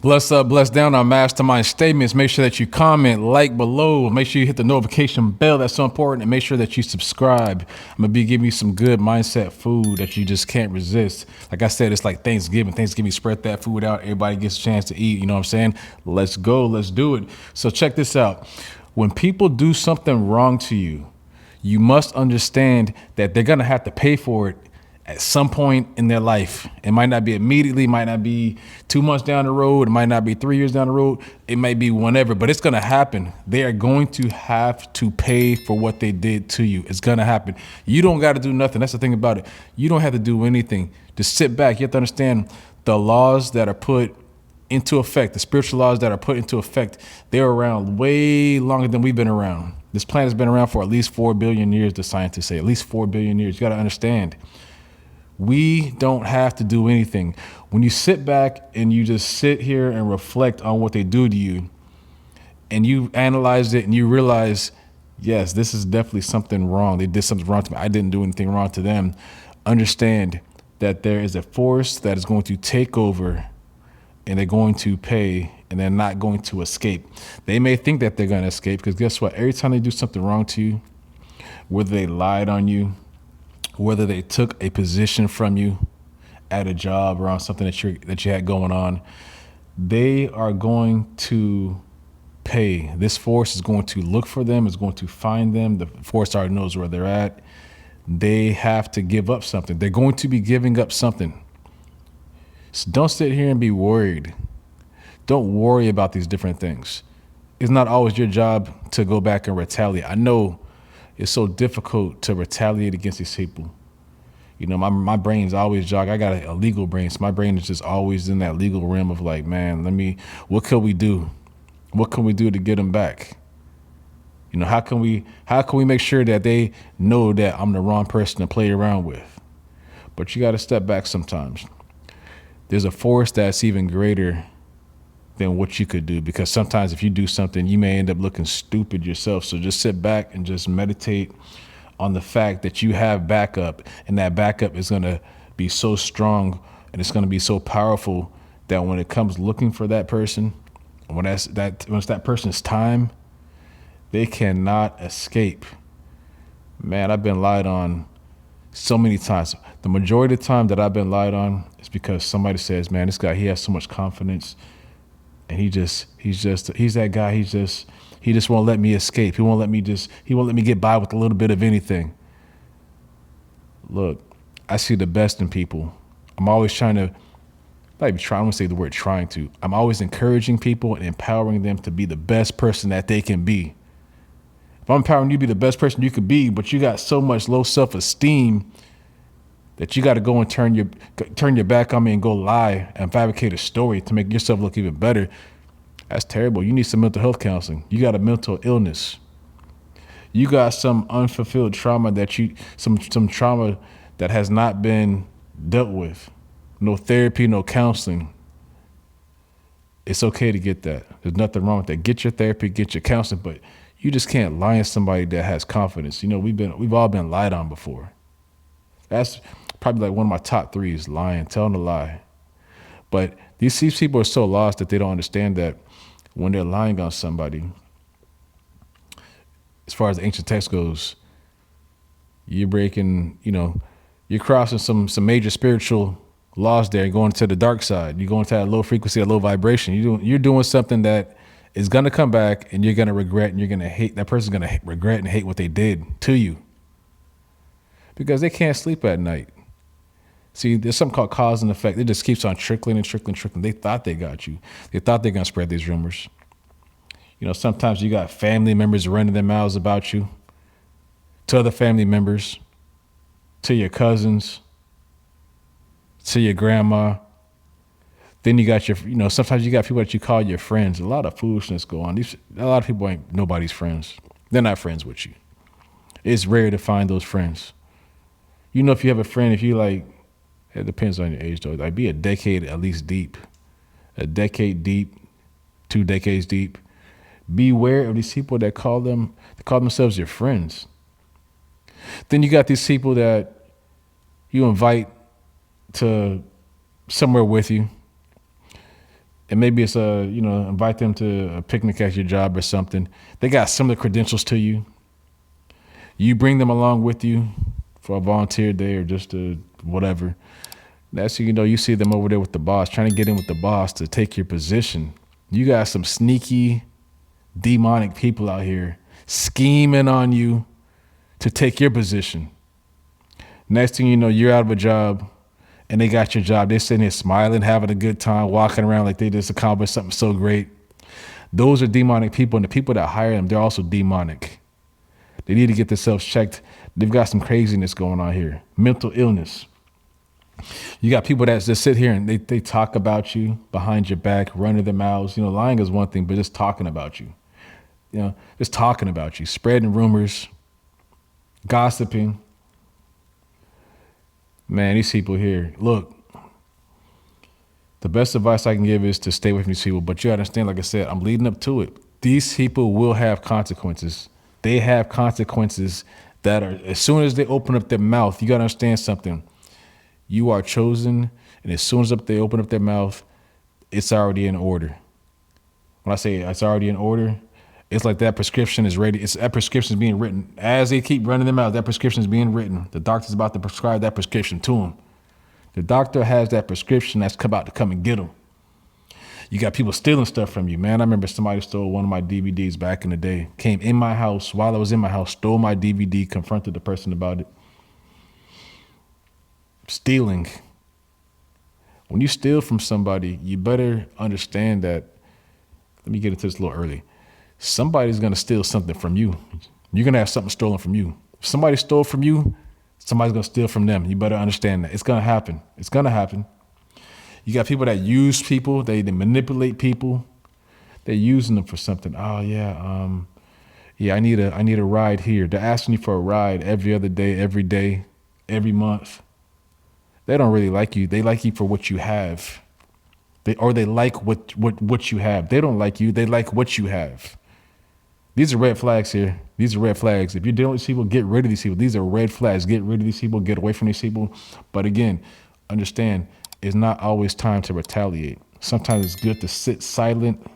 Bless up, bless down on Mastermind statements. Make sure that you comment, like below. Make sure you hit the notification bell. That's so important. And make sure that you subscribe. I'm going to be giving you some good mindset food that you just can't resist. Like I said, it's like Thanksgiving. Thanksgiving, spread that food out. Everybody gets a chance to eat. You know what I'm saying? Let's go. Let's do it. So check this out. When people do something wrong to you, you must understand that they're going to have to pay for it at some point in their life. It might not be immediately, might not be 2 months down the road, it might not be 3 years down the road, it might be whenever, but it's gonna happen. They are going to have to pay for what they did to you. It's gonna happen. You don't gotta do nothing. That's the thing about it. You don't have to do anything. Just sit back. You have to understand the laws that are put into effect, the spiritual laws that are put into effect, they're around way longer than we've been around. This planet's been around for at least 4 billion years, the scientists say, at least 4 billion years. You gotta understand. We don't have to do anything. When you sit back and you just sit here and reflect on what they do to you, and you analyze it and you realize, yes, this is definitely something wrong. They did something wrong to me. I didn't do anything wrong to them. Understand that there is a force that is going to take over and they're going to pay and they're not going to escape. They may think that they're going to escape because guess what? Every time they do something wrong to you, whether they lied on you, whether they took a position from you at a job or on something that you had going on, they are going to pay. This force is going to look for them, is going to find them. The force already knows where they're at. They have to give up something. They're going to be giving up something. So don't sit here and be worried. Don't worry about these different things. It's not always your job to go back and retaliate. I know it's so difficult to retaliate against these people. You know, my brain's always jog. I got a legal brain, so my brain is just always in that legal realm of like, man, what can we do? What can we do to get them back? You know, how can we make sure that they know that I'm the wrong person to play around with? But you got to step back sometimes. There's a force that's even greater than what you could do, because sometimes if you do something, you may end up looking stupid yourself. So just sit back and just meditate on the fact that you have backup, and that backup is going to be so strong and it's going to be so powerful that when it comes looking for that person, when it's that person's time, they cannot escape. Man, I've been lied on so many times. The majority of the time that I've been lied on is because somebody says, man, this guy, he has so much confidence. And he's that guy. He just won't let me escape. He won't let me get by with a little bit of anything. Look, I see the best in people. I'm always trying to, not even trying, I don't say the word trying to. I'm always encouraging people and empowering them to be the best person that they can be. If I'm empowering you to be the best person you could be, but you got so much low self-esteem that you got to go and turn your back on me and go lie and fabricate a story to make yourself look even better, that's terrible. You need some mental health counseling. You got a mental illness. You got some unfulfilled trauma some trauma that has not been dealt with. No therapy, no counseling. It's okay to get that. There's nothing wrong with that. Get your therapy, get your counseling, but you just can't lie on somebody that has confidence. You know, we've all been lied on before. That's probably like one of my top three is lying, telling a lie. But these people are so lost that they don't understand that when they're lying on somebody, as far as the ancient text goes, you're breaking, you're crossing some major spiritual laws there, going to the dark side. You're going to that low frequency, that low vibration. You're doing something that is going to come back and you're going to regret, and you're going to hate, that person's going to regret and hate what they did to you because they can't sleep at night. See, there's something called cause and effect. It just keeps on trickling and trickling, trickling. They thought they got you. They thought they're going to spread these rumors. You know, sometimes you got family members running their mouths about you to other family members, to your cousins, to your grandma. Then you got sometimes you got people that you call your friends. A lot of foolishness go on. A lot of people ain't nobody's friends. They're not friends with you. It's rare to find those friends. You know, if you have a friend, if you like, it depends on your age though. Like be a decade at least deep, a decade deep, 2 decades deep. Beware of these people that call themselves your friends. Then you got these people that you invite to somewhere with you, And maybe it's invite them to a picnic at your job or something. They got similar credentials to you. You bring them along with you for a volunteer day or just whatever. That's you see them over there with the boss, trying to get in with the boss to take your position. You got some sneaky, demonic people out here scheming on you to take your position. Next thing you know, you're out of a job and they got your job. They're sitting here smiling, having a good time, walking around like they just accomplished something so great. Those are demonic people, and the people that hire them, they're also demonic. They need to get themselves checked. They've got some craziness going on here, mental illness. You got people that just sit here and they talk about you behind your back, running their mouths. Lying is one thing, but just talking about you. Just talking about you, spreading rumors, gossiping. Man, these people here, look, the best advice I can give is to stay away from these people. But you understand, like I said, I'm leading up to it. These people will have consequences. They have consequences that are, as soon as they open up their mouth, you got to understand something. You are chosen, and as soon as they open up their mouth, it's already in order. When I say it's already in order, it's like that prescription is ready. That prescription is being written. As they keep running them out, that prescription is being written. The doctor's about to prescribe that prescription to them. The doctor has that prescription that's about to come and get them. You got people stealing stuff from you, man. I remember somebody stole one of my DVDs back in the day, came in my house while I was in my house, stole my DVD, confronted the person about it. Stealing. When you steal from somebody, you better understand that, let me get into this a little early. Somebody's going to steal something from you. You're going to have something stolen from you. If somebody stole from you, somebody's going to steal from them. You better understand that. It's going to happen. It's going to happen. You got people that use people. They manipulate people. They're using them for something. Oh, yeah. I need a ride here. They're asking you for a ride every other day, every month. They don't really like you. They like you for what you have. They like what you have. They don't like you. They like what you have. These are red flags here. These are red flags. If you're dealing with these people, get rid of these people. These are red flags. Get rid of these people. Get away from these people. But again, understand, it's not always time to retaliate. Sometimes it's good to sit silent,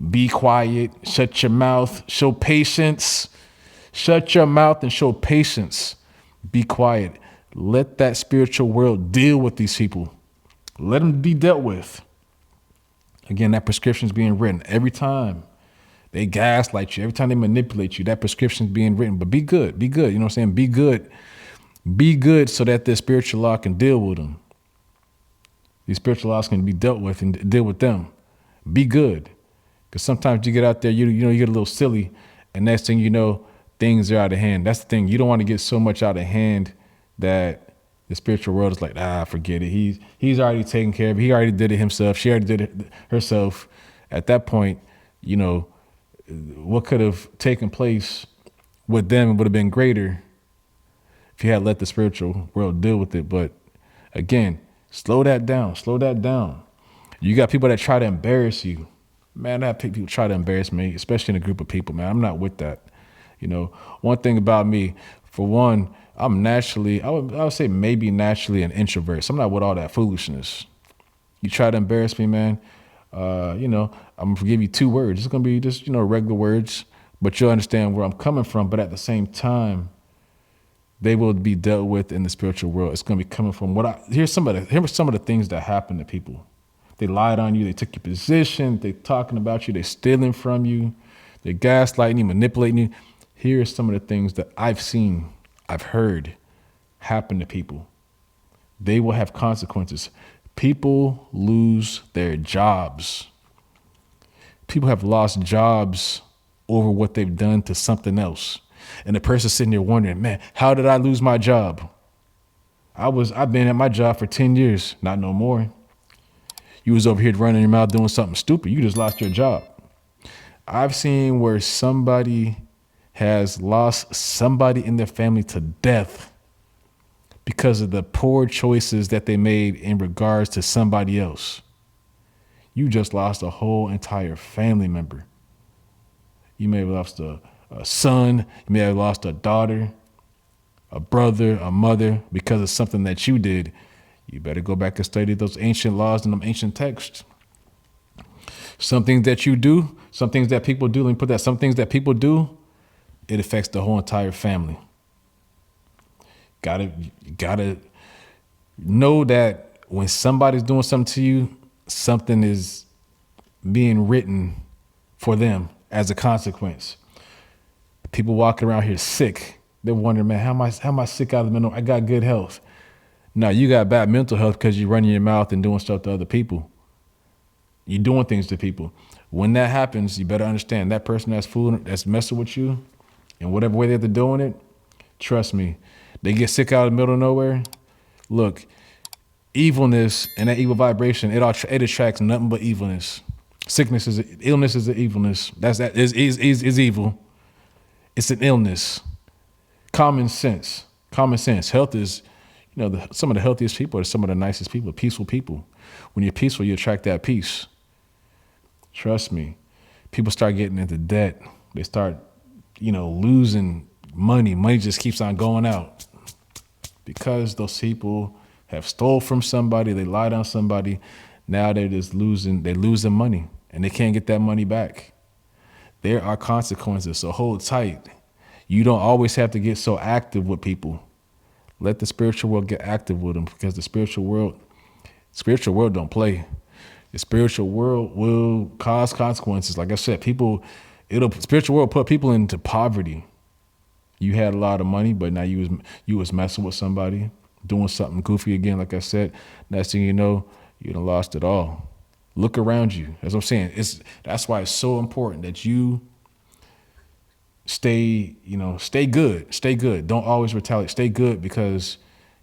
be quiet, shut your mouth, show patience. Shut your mouth and show patience. Be quiet. Let that spiritual world deal with these people. Let them be dealt with. Again, that prescription is being written every time. They gaslight you. Every time they manipulate you, that prescription is being written. But be good. Be good. You know what I'm saying? Be good. Be good so that the spiritual law can deal with them. These spiritual laws can be dealt with and deal with them. Be good. Because sometimes you get out there, you get a little silly, and next thing you know, things are out of hand. That's the thing. You don't want to get so much out of hand that the spiritual world is like, forget it. He's already taken care of it. He already did it himself. She already did it herself. At that point, what could have taken place with them would have been greater if you had let the spiritual world deal with it. But again, slow that down. Slow that down. You got people that try to embarrass you. Man, I have people try to embarrass me, especially in a group of people, man. I'm not with that. One thing about me, for one, I'm naturally, I would say maybe naturally an introvert. So I'm not with all that foolishness. You try to embarrass me, man, I'm going to give you 2 words. It's going to be just, regular words, but you'll understand where I'm coming from. But at the same time, they will be dealt with in the spiritual world. It's going to be coming from here's some of the things that happen to people. They lied on you. They took your position. They're talking about you. They're stealing from you. They're gaslighting you, manipulating you. Here are some of the things that I've seen, I've heard happen to people. They will have consequences. People lose their jobs. People have lost jobs over what they've done to something else. And the person sitting there wondering, man, how did I lose my job? I've been at my job for 10 years, not no more. You was over here running your mouth doing something stupid. You just lost your job. I've seen where somebody has lost somebody in their family to death because of the poor choices that they made in regards to somebody else. You just lost a whole entire family member. You may have lost a son. You may have lost a daughter, a brother, a mother because of something that you did. You better go back and study those ancient laws and them ancient texts. Some things that you do, some things that people do, let me put that, some things that people do, it affects the whole entire family. Gotta know that when somebody's doing something to you, something is being written for them as a consequence. People walking around here sick. They're wondering, man, how am I sick out of the mental? I got good health. No, you got bad mental health because you're running your mouth and doing stuff to other people. You're doing things to people. When that happens, you better understand that person that's fooling, that's messing with you, in whatever way they're doing it, trust me, they get sick out of the middle of nowhere. Look, evilness and that evil vibration, it attracts nothing but evilness. Sickness is illness is an evilness. Is evil. It's an illness. Common sense. Health is, some of the healthiest people are some of the nicest people, peaceful people. When you're peaceful, you attract that peace. Trust me. People start getting into debt. They start, losing money. Money just keeps on going out because those people have stole from somebody. They lied on somebody. Now they're losing money and they can't get that money back. There are consequences, so hold tight. You don't always have to get so active with people. Let the spiritual world get active with them because the spiritual world don't play. The spiritual world will cause consequences. Like I said, spiritual world put people into poverty. You had a lot of money, but now you was messing with somebody, doing something goofy again. Like I said, next thing you know, you done lost it all. Look around you. That's what I'm saying. That's why it's so important that you stay good. Stay good. Don't always retaliate. Stay good because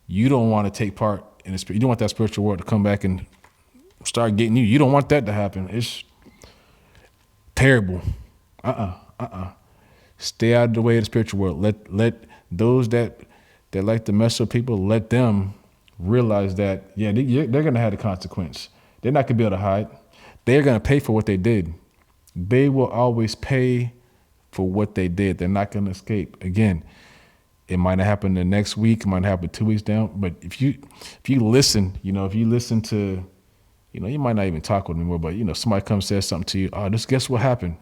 you don't want to take part in the spirit. You don't want that spiritual world to come back and start getting you. You don't want that to happen. It's terrible. Stay out of the way of the spiritual world. Let those that like to mess with people, let them realize that, they're going to have the consequence. They're not going to be able to hide. They're going to pay for what they did. They will always pay for what they did. They're not going to escape. Again, it might not happen the next week. It might happen 2 weeks down. But if you listen, if you listen to, you might not even talk with them anymore, but, somebody comes and says something to you. Just guess what happened?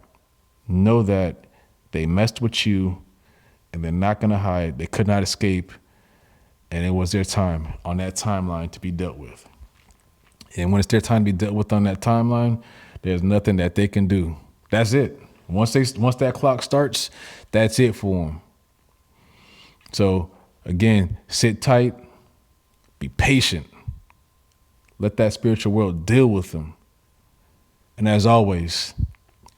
Know that they messed with you and they're not going to hide. They could not escape. And it was their time on that timeline to be dealt with. And when it's their time to be dealt with on that timeline, there's nothing that they can do. That's it. Once that clock starts, that's it for them. So again, sit tight, be patient. Let that spiritual world deal with them. And as always,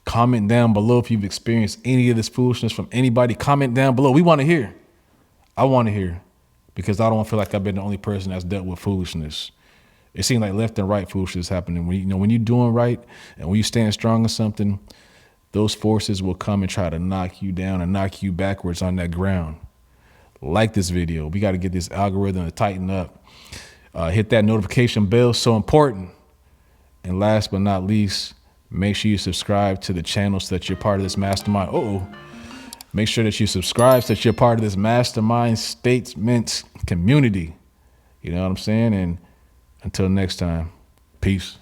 comment down below if you've experienced any of this foolishness from anybody. Comment down below. We want to hear. I want to hear because I don't feel like I've been the only person that's dealt with foolishness. It seems like left and right foolishness is happening. When you're doing right and when you stand strong in something, those forces will come and try to knock you down and knock you backwards on that ground. Like this video. We got to get this algorithm to tighten up. Hit that notification bell. So important. And last but not least, make sure you subscribe to the channel so that you're part of this mastermind. Make sure that you subscribe so that you're part of this mastermind statement community. You know what I'm saying? And until next time, peace.